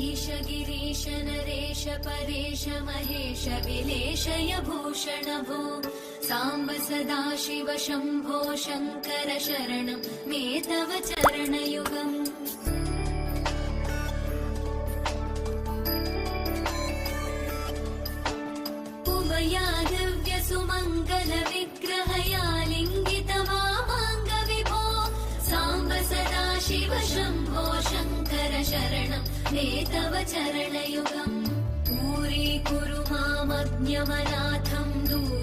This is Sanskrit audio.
ईश गिरीश नरेश परेश महेश विलेशय भूषण भो साम्ब सदाशिव शम्भो शङ्कर शरणं मे तव चरणयुगम् उमया दिव्य सुमङ्गल विग्रहया लिङ्गित वामाङ्ग विभो साम्ब सदाशिव शम्भो शङ्कर शरणं मे तव चरणयुगम् पूरीकुरु मामज्ञमनाथं दूर